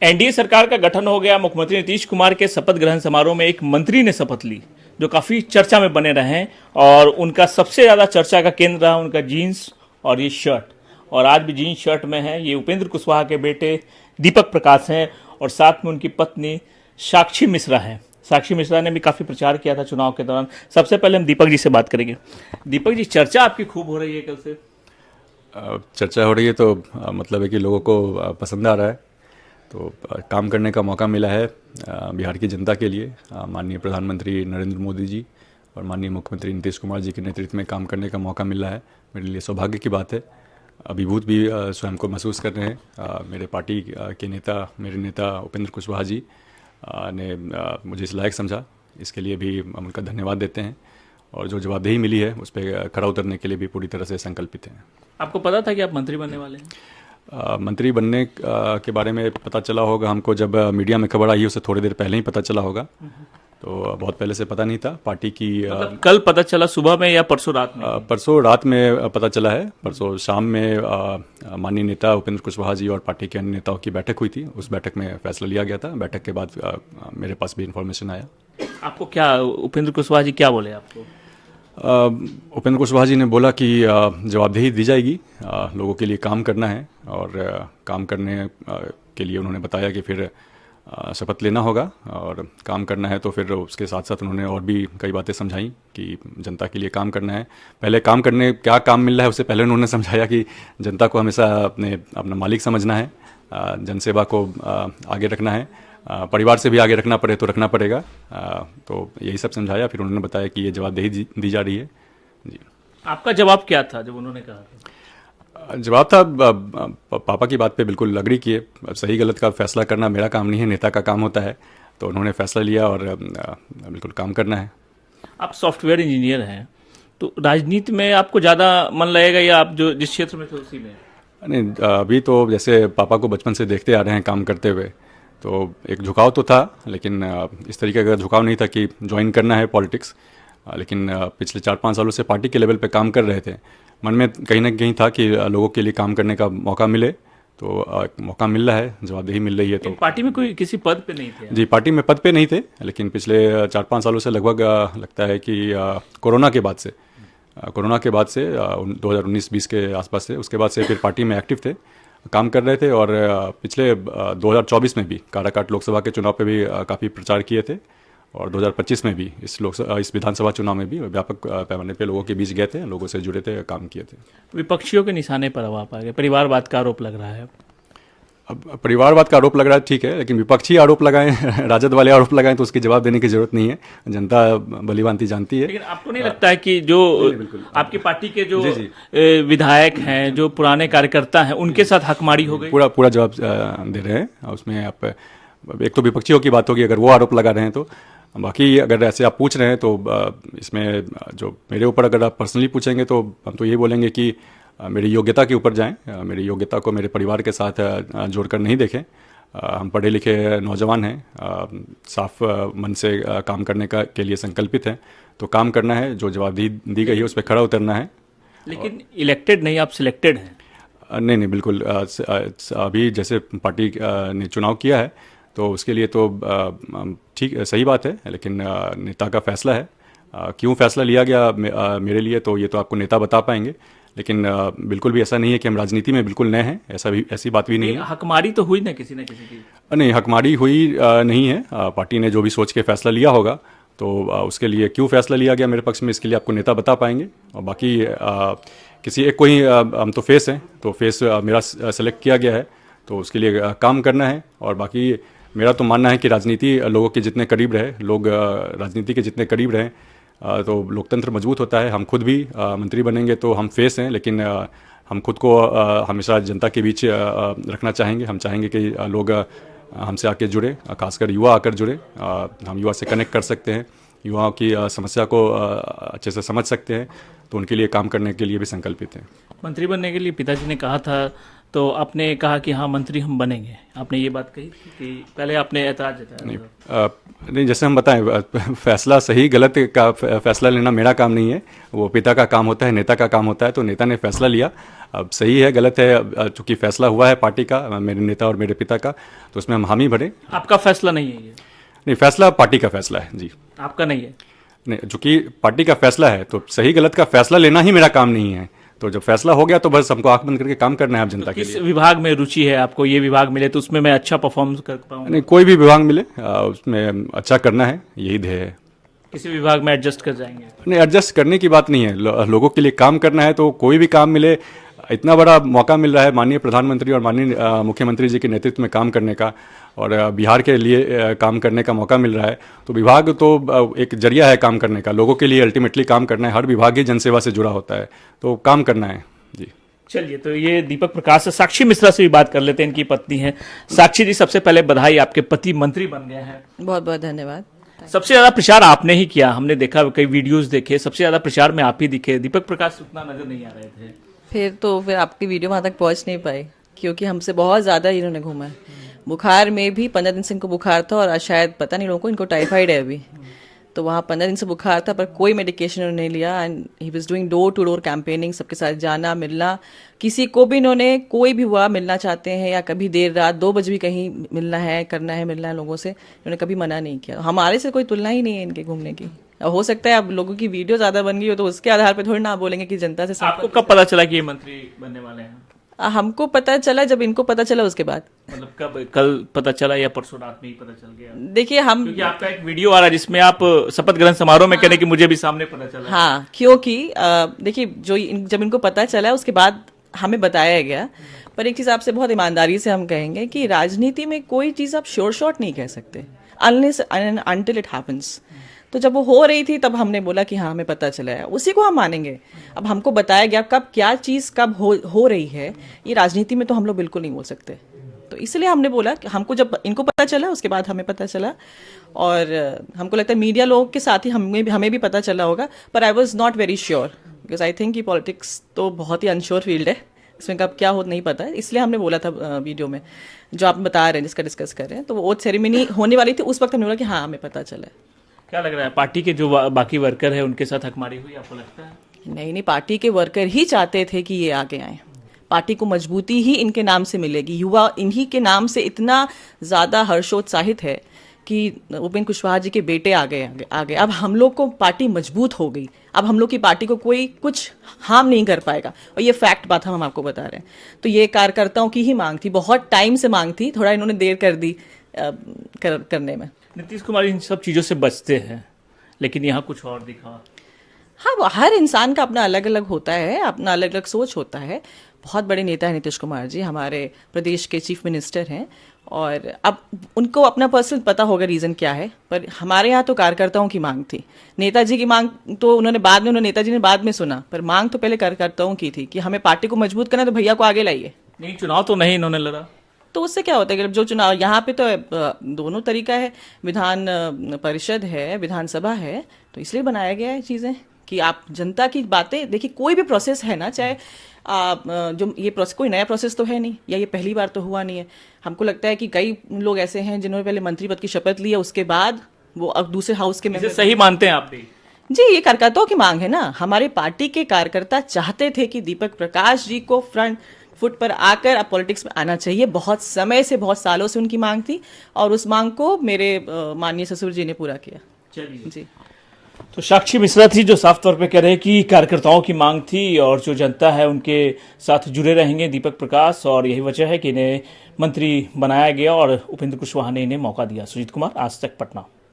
NDA सरकार का गठन हो गया। मुख्यमंत्री नीतीश कुमार के शपथ ग्रहण समारोह में एक मंत्री ने शपथ ली जो काफी चर्चा में बने रहे हैं और उनका सबसे ज्यादा चर्चा का केंद्र रहा उनका जीन्स और ये शर्ट। और आज भी जीन्स शर्ट में है। ये उपेंद्र कुशवाहा के बेटे दीपक प्रकाश हैं और साथ में उनकी पत्नी साक्षी मिश्रा है। साक्षी मिश्रा ने भी काफी प्रचार किया था चुनाव के दौरान। सबसे पहले हम दीपक जी से बात करेंगे। दीपक जी, चर्चा आपकी खूब हो रही है कल से। चर्चा हो रही है तो मतलब है कि लोगों को पसंद आ रहा है। तो काम करने का मौका मिला है बिहार की जनता के लिए। माननीय प्रधानमंत्री नरेंद्र मोदी जी और माननीय मुख्यमंत्री नीतीश कुमार जी के नेतृत्व में काम करने का मौका मिला है। मेरे लिए सौभाग्य की बात है। अभिभूत भी स्वयं को महसूस कर रहे हैं। मेरे पार्टी के नेता, मेरे नेता उपेंद्र कुशवाहा जी ने मुझे इस लायक समझा, इसके लिए भी हम उनका धन्यवाद देते हैं। और जो जवाबदेही मिली है उस पर खरा उतरने के लिए भी पूरी तरह से संकल्पित हैं। आपको पता था कि आप मंत्री बनने वाले हैं? मंत्री बनने के बारे में पता चला होगा हमको जब मीडिया में खबर आई, उससे थोड़ी देर पहले ही पता चला होगा। तो बहुत पहले से पता नहीं था। पार्टी की मतलब कल पता चला सुबह में या परसों रात में? परसों रात में पता चला है। परसों शाम में माननीय नेता उपेंद्र कुशवाहा जी और पार्टी के अन्य नेताओं की बैठक हुई थी। उस बैठक में फैसला लिया गया था। बैठक के बाद मेरे पास भी इन्फॉर्मेशन आया। आपको क्या उपेंद्र कुशवाहा जी क्या बोले आपको? उपेंद्र कुशवाहा जी ने बोला कि जवाबदेही दी जाएगी, लोगों के लिए काम करना है। और काम करने के लिए उन्होंने बताया कि फिर शपथ लेना होगा और काम करना है। तो फिर उसके साथ साथ उन्होंने और भी कई बातें समझाई कि जनता के लिए काम करना है। पहले काम करने क्या काम मिल रहा है उससे पहले उन्होंने समझाया कि जनता को हमेशा अपना मालिक समझना है, जनसेवा को आगे रखना है, परिवार से भी आगे रखना पड़े तो रखना पड़ेगा। तो यही सब समझाया। फिर उन्होंने बताया कि ये जवाबदेही दी जा रही है। जी, आपका जवाब क्या था जब उन्होंने कहा था? जवाब था पापा की बात पे बिल्कुल अग्री किए। सही गलत का फैसला करना मेरा काम नहीं है, नेता का काम होता है। तो उन्होंने फैसला लिया और बिल्कुल काम करना है। आप सॉफ्टवेयर इंजीनियर हैं तो राजनीति में आपको ज़्यादा मन लगेगा या आप जो जिस क्षेत्र में थे उसी में? नहीं, अभी तो जैसे पापा को बचपन से देखते आ रहे हैं काम करते हुए, तो एक झुकाव तो था, लेकिन इस तरीके का झुकाव नहीं था कि ज्वाइन करना है पॉलिटिक्स। लेकिन पिछले 4-5 सालों से पार्टी के लेवल पे काम कर रहे थे। मन में कहीं ना कहीं था कि लोगों के लिए काम करने का मौका मिले। तो मौका मिल रहा है, जवाबदेही मिल रही है। तो पार्टी में कोई किसी पद पे नहीं थे? जी, पार्टी में पद पे नहीं थे, लेकिन पिछले 4-5 सालों से लगभग लगता है कि कोरोना के बाद से 2019-20 के आसपास से, उसके बाद से फिर पार्टी में एक्टिव थे, काम कर रहे थे। और पिछले 2024 में भी काराकाट लोकसभा के चुनाव पे भी काफ़ी प्रचार किए थे। और 2025 में भी इस विधानसभा चुनाव में भी व्यापक पैमाने पे लोगों के बीच गए थे, लोगों से जुड़े थे, काम किए थे। विपक्षियों के निशाने पर अब आप आ गए। परिवारवाद का आरोप लग रहा है। अब परिवारवाद का आरोप लग रहा है, ठीक है, लेकिन विपक्षी आरोप लगाएं, राजद वाले आरोप लगाएं तो उसकी जवाब देने की जरूरत नहीं है। जनता भलीभांति जानती है। लेकिन आपको नहीं लगता है कि जो आपकी पार्टी के जो विधायक हैं, जो पुराने कार्यकर्ता हैं, उनके साथ हकमारी हो गई? पूरा जवाब दे रहे हैं। उसमें आप एक तो विपक्षियों की बात होगी अगर वो आरोप लगा रहे हैं तो। बाकी अगर ऐसे आप पूछ रहे हैं तो इसमें जो मेरे ऊपर अगर आप पर्सनली पूछेंगे तो हम तो ये बोलेंगे कि मेरी योग्यता के ऊपर जाएं। मेरी योग्यता को मेरे परिवार के साथ जोड़कर नहीं देखें। हम पढ़े लिखे नौजवान हैं, साफ मन से काम करने के लिए संकल्पित हैं। तो काम करना है, जो जवाबदेही दी गई है उस पर खरा उतरना है। लेकिन इलेक्टेड नहीं, आप सिलेक्टेड हैं? नहीं, बिल्कुल। अभी जैसे पार्टी ने चुनाव किया है तो उसके लिए तो ठीक सही बात है, लेकिन नेता का फैसला है। क्यों फैसला लिया गया मेरे लिए, तो ये तो आपको नेता बता पाएंगे। लेकिन बिल्कुल भी ऐसा नहीं है कि हम राजनीति में बिल्कुल नए हैं, ऐसी बात भी नहीं है। हकमारी तो हुई ना किसी न किसी की? नहीं, हकमारी हुई नहीं है। पार्टी ने जो भी सोच के फैसला लिया होगा तो उसके लिए क्यों फैसला लिया गया मेरे पक्ष में, इसके लिए आपको नेता बता पाएंगे। और बाकी किसी एक को ही हम तो फेस हैं, तो फेस मेरा सेलेक्ट किया गया है, तो उसके लिए काम करना है। और बाकी मेरा तो मानना है कि राजनीति लोगों के जितने करीब रहे, लोग राजनीति के जितने करीब रहें तो लोकतंत्र मजबूत होता है। हम खुद भी मंत्री बनेंगे तो हम फेस हैं, लेकिन हम खुद को हमेशा जनता के बीच रखना चाहेंगे। हम चाहेंगे कि लोग हमसे आके जुड़े, खासकर युवा आकर जुड़े। हम युवा से कनेक्ट कर सकते हैं, युवाओं की समस्या को अच्छे से समझ सकते हैं। तो उनके लिए काम करने के लिए भी संकल्पित हैं। मंत्री बनने के लिए पिताजी ने कहा था तो आपने कहा कि हाँ मंत्री हम बनेंगे, आपने ये बात कही थी कि पहले आपने ऐतराज जताया था। नहीं, जैसे हम बताएं, फैसला सही गलत का फैसला लेना मेरा काम नहीं है, वो पिता का काम होता है, नेता का काम होता है। तो नेता ने फैसला लिया, अब सही है गलत है, चूंकि फैसला हुआ है पार्टी का, मेरे नेता और मेरे पिता का, तो उसमें हम हामी भरे। आपका फैसला नहीं है ये? नहीं, फैसला पार्टी का फैसला है जी। आपका नहीं है? नहीं, चूंकि पार्टी का फैसला है तो सही गलत का फैसला लेना ही मेरा काम नहीं है। तो जब फैसला हो गया तो बस हमको आंख बंद करके काम करना है आप जनता के किस लिए। विभाग में रुचि है आपको? ये विभाग मिले तो उसमें मैं अच्छा परफॉर्म कर पाऊँ? नहीं, कोई भी विभाग मिले उसमें अच्छा करना है, यही ध्येय है। किसी विभाग में एडजस्ट कर जाएंगे? नहीं, एडजस्ट करने की बात नहीं है, लोगों के लिए काम करना है तो कोई भी काम मिले। इतना बड़ा मौका मिल रहा है माननीय प्रधानमंत्री और माननीय मुख्यमंत्री जी के नेतृत्व में काम करने का, और बिहार के लिए काम करने का मौका मिल रहा है। तो विभाग तो एक जरिया है काम करने का, लोगों के लिए अल्टीमेटली काम करना है। हर विभाग ही जनसेवा से जुड़ा होता है, तो काम करना है जी। चलिए, तो ये दीपक प्रकाश से साक्षी मिश्रा से भी बात कर लेते हैं, इनकी पत्नी है। साक्षी जी, सबसे पहले बधाई, आपके पति मंत्री बन गए हैं। बहुत बहुत धन्यवाद। सबसे ज्यादा प्रचार आपने ही किया, हमने देखा, कई वीडियोस देखे, सबसे ज्यादा प्रचार में आप ही दिखे। दीपक प्रकाश उतना नजर नहीं आ रहे थे। फिर आपकी वीडियो वहां तक पहुंच नहीं पाई, क्योंकि हमसे बहुत ज्यादा इन्होंने घूमा है। बुखार में भी 15 दिन से इनको बुखार था, और आज शायद पता नहीं लोगों को, इनको टाइफाइड है अभी। तो वहाँ 15 दिन से बुखार था, पर कोई मेडिकेशन उन्होंने नहीं लिया। And he was doing door to door campaigning, सबके साथ जाना मिलना। किसी को भी इन्होंने, कोई भी हुआ मिलना चाहते हैं, या कभी देर रात 2 बजे भी कहीं मिलना है, करना है, मिलना है लोगों से, इन्होंने कभी मना नहीं किया। हमारे से कोई तुलना ही नहीं है इनके घूमने की। हो सकता है अब लोगों की वीडियो ज्यादा बन गई हो तो उसके आधार पर थोड़ी ना बोलेंगे कि जनता से। आपको कब पता चला कि ये मंत्री बनने वाले हैं? हमको पता चला जब इनको पता चला, उसके बाद। मतलब कब? कल पता चला या परसों रात में ही पता चल गया? देखिए, हम, क्योंकि आपका एक वीडियो आ रहा है जिसमें आप शपथ ग्रहण समारोह में कह रहे कि मुझे भी सामने पता चला। हाँ, क्योंकि देखिए, जब इनको पता चला उसके बाद हमें बताया गया। पर एक चीज आपसे बहुत ईमानदारी से हम कहेंगे कि राजनीति में कोई चीज आप श्योर शॉट नहीं कह सकते, अनलेस अनटिल इट हैपेंस। तो जब वो हो रही थी तब हमने बोला कि हाँ हमें पता चला है, उसी को हम मानेंगे। अब हमको बताया गया कब क्या चीज कब हो रही है, ये राजनीति में तो हम लोग बिल्कुल नहीं बोल सकते। तो इसलिए हमने बोला कि हमको जब इनको पता चला उसके बाद हमें पता चला, और हमको लगता है मीडिया लोगों के साथ ही हमें भी पता चला होगा। पर I was not very sure, because I think कि पॉलिटिक्स तो बहुत ही अनश्योर फील्ड है, इसमें कब क्या हो नहीं पता है। इसलिए हमने बोला था वीडियो में जो आप बता रहे हैं, जिसका डिस्कस कर रहे हैं, तो वो ओथ सेरेमनी होने वाली थी, उस वक्त हमने बोला कि हाँ हमें पता चला है। क्या लग रहा है, पार्टी के जो बाकी वर्कर है उनके साथ हकमारी हुई, आपको लगता है? नहीं, पार्टी के वर्कर ही चाहते थे कि ये आगे आए। पार्टी को मजबूती ही इनके नाम से मिलेगी। युवा इन्हीं के नाम से इतना ज्यादा हर्षोत्साहित है कि उपेंद्र कुशवाहा जी के बेटे आगे। अब हम लोग को पार्टी मजबूत हो गई, अब हम लोग की पार्टी को कोई कुछ हार्म नहीं कर पाएगा, और ये फैक्ट बात हम आपको बता रहे हैं। तो ये कार्यकर्ताओं की ही मांग थी, बहुत टाइम से मांग थी, थोड़ा इन्होंने देर कर दी करने में। नीतीश कुमार इन सब चीजों से बचते हैं, लेकिन यहाँ कुछ और दिखा। हाँ, वो हर इंसान का अपना अलग अलग होता है, अपना अलग अलग सोच होता है। बहुत बड़े नेता है नीतीश कुमार जी, हमारे प्रदेश के चीफ मिनिस्टर हैं, और अब उनको अपना पर्सनल पता होगा रीज़न क्या है। पर हमारे यहाँ तो कार्यकर्ताओं की मांग थी। नेताजी की मांग तो नेताजी ने बाद में सुना, पर मांग तो पहले कार्यकर्ताओं की थी कि हमें पार्टी को मजबूत करना है, तो भैया को आगे लाइए। नहीं, चुनाव तो नहीं इन्होंने लड़ा, तो उससे क्या होता है कि जो चुनाव यहाँ पे तो दोनों तरीका है, विधान परिषद है, विधानसभा है, तो इसलिए बनाया गया है चीज़ें कि आप जनता की बातें देखिए। कोई भी प्रोसेस है ना, चाहे जो ये प्रोसेस कोई नया प्रोसेस तो है नहीं, या ये पहली बार तो हुआ नहीं है। हमको लगता है कि कई लोग ऐसे हैं जिन्होंने पहले मंत्री पद की शपथ ली है, उसके बाद वो अब दूसरे हाउस के मेंबर। सही मानते हैं आप भी? जी, ये कार्यकर्ताओं की मांग है ना। हमारे पार्टी के कार्यकर्ता चाहते थे कि दीपक प्रकाश जी को फ्रंट फुट पर आकर अब पॉलिटिक्स में आना चाहिए। बहुत समय से, बहुत सालों से उनकी मांग थी, और उस मांग को मेरे माननीय ससुर जी ने पूरा किया। चलिए जी, तो साक्षी मिश्रा थी जो साफ तौर पे कह रहे हैं कि कार्यकर्ताओं की मांग थी, और जो जनता है उनके साथ जुड़े रहेंगे दीपक प्रकाश, और यही वजह है कि इन्हें मंत्री बनाया गया और उपेंद्र कुशवाहा ने इन्हें मौका दिया। सुजीत कुमार, आज तक, पटना।